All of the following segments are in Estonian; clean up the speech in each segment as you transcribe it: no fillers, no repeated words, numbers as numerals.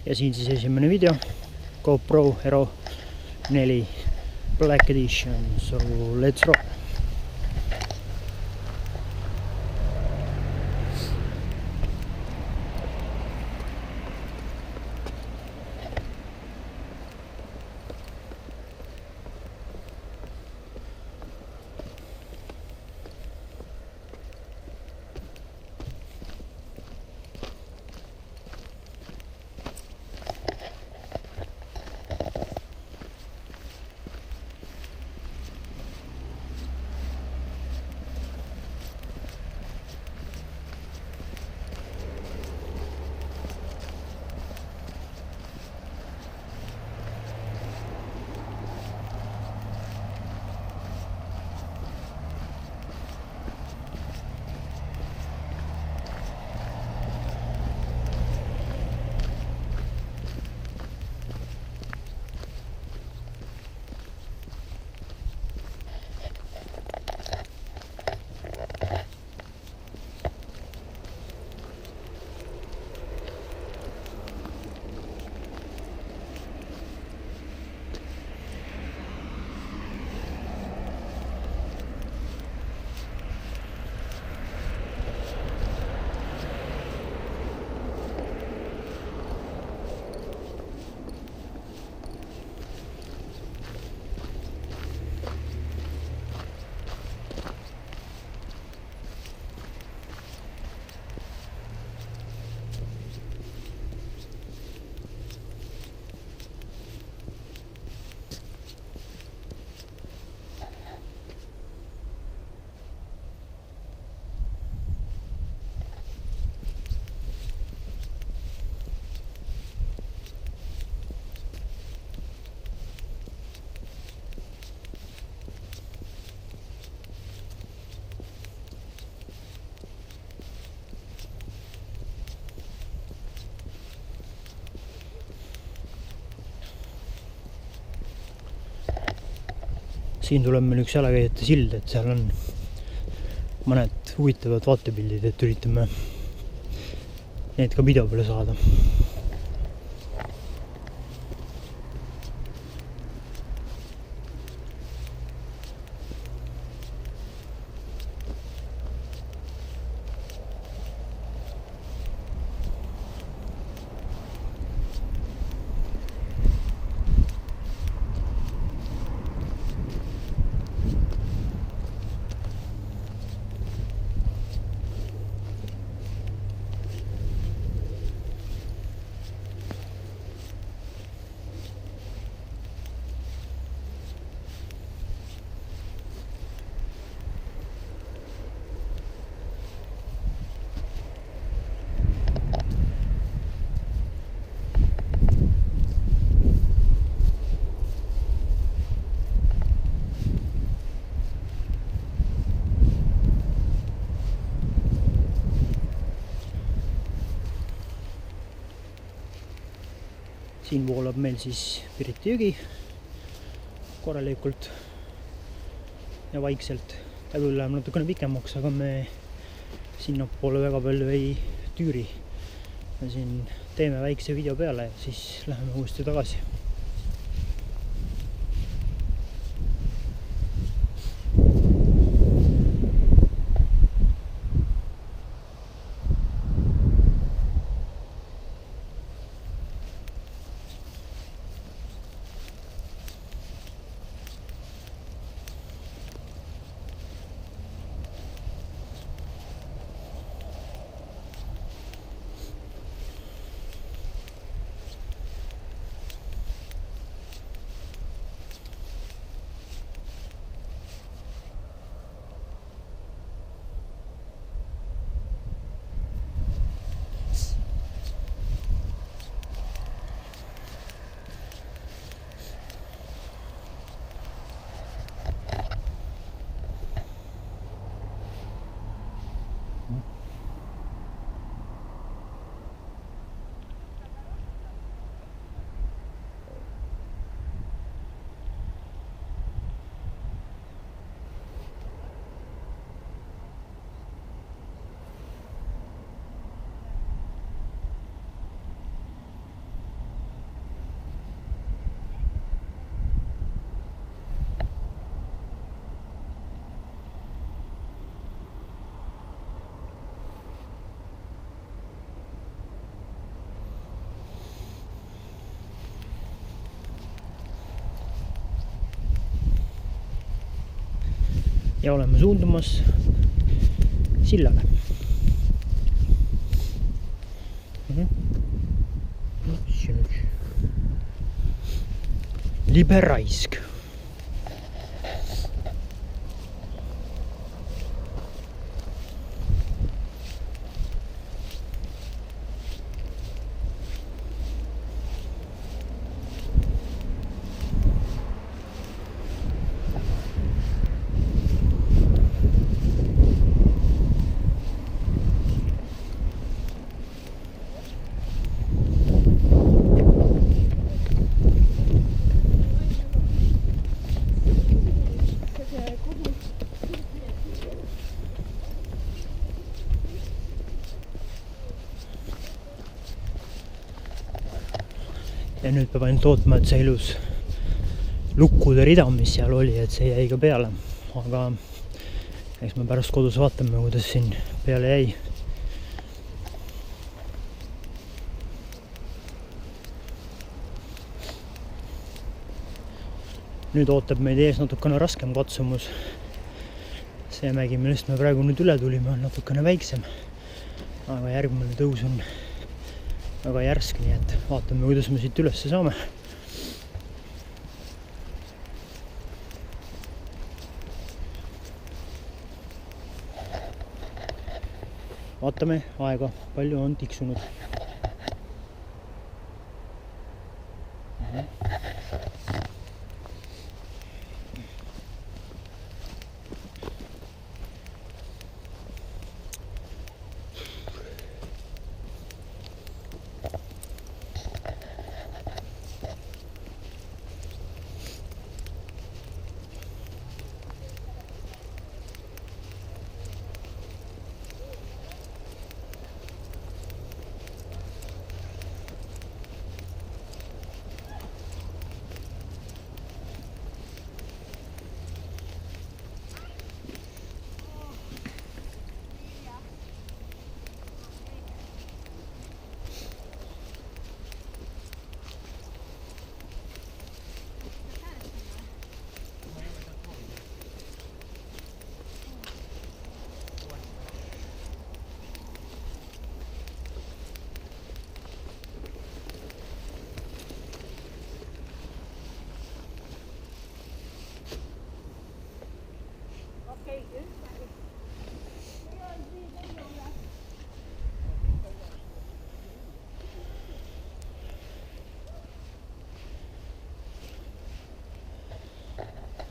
Ja siin siis esimene video, GoPro Hero 4 Black Edition, so let's roll! Siin tuleb meil üks jalakäijate sild, et seal on mõned huvitavad vaatepildid, et üritame need ka video peale saada. Siin voolab meil siis Pirita jõgi korralikult ja vaikselt. Ta küll läheb natukene pikemaks, aga me sinna poole väga palju ei tüüri. Me siin teeme väikse video peale ja siis läheme uuesti tagasi. ja oleme suundumas sillale. Liberaisk. Ja nüüd peab ainult ootma, et see ilus lukkude rida, mis seal oli, et see jäi ka peale. Aga eks me pärast kodus vaatame, kuidas siin peale jäi. Nüüd ootab meid ees natukene raskem katsumus. See mägi, millest me praegu nüüd üle tulime, on natukene väiksem. Aga järgmine tõus on väga järsk, nii et vaatame, kuidas me siit üles saame. Vaatame aega, palju on tiksunud.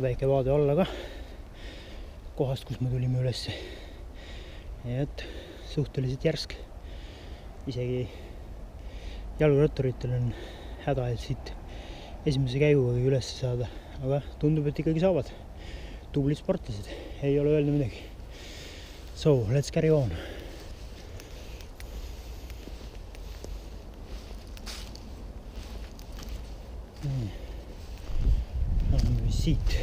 Väike vaade alla ka kohast, kus me tulime üles. Ja et suhteliselt järsk. Isegi jalgratturitel on häda, et siit esimese käiguga üles saada. Aga tundub, et ikkagi saavad. Tublid sportlased. Ei ole öelda midagi. So, let's carry on. Oleme siit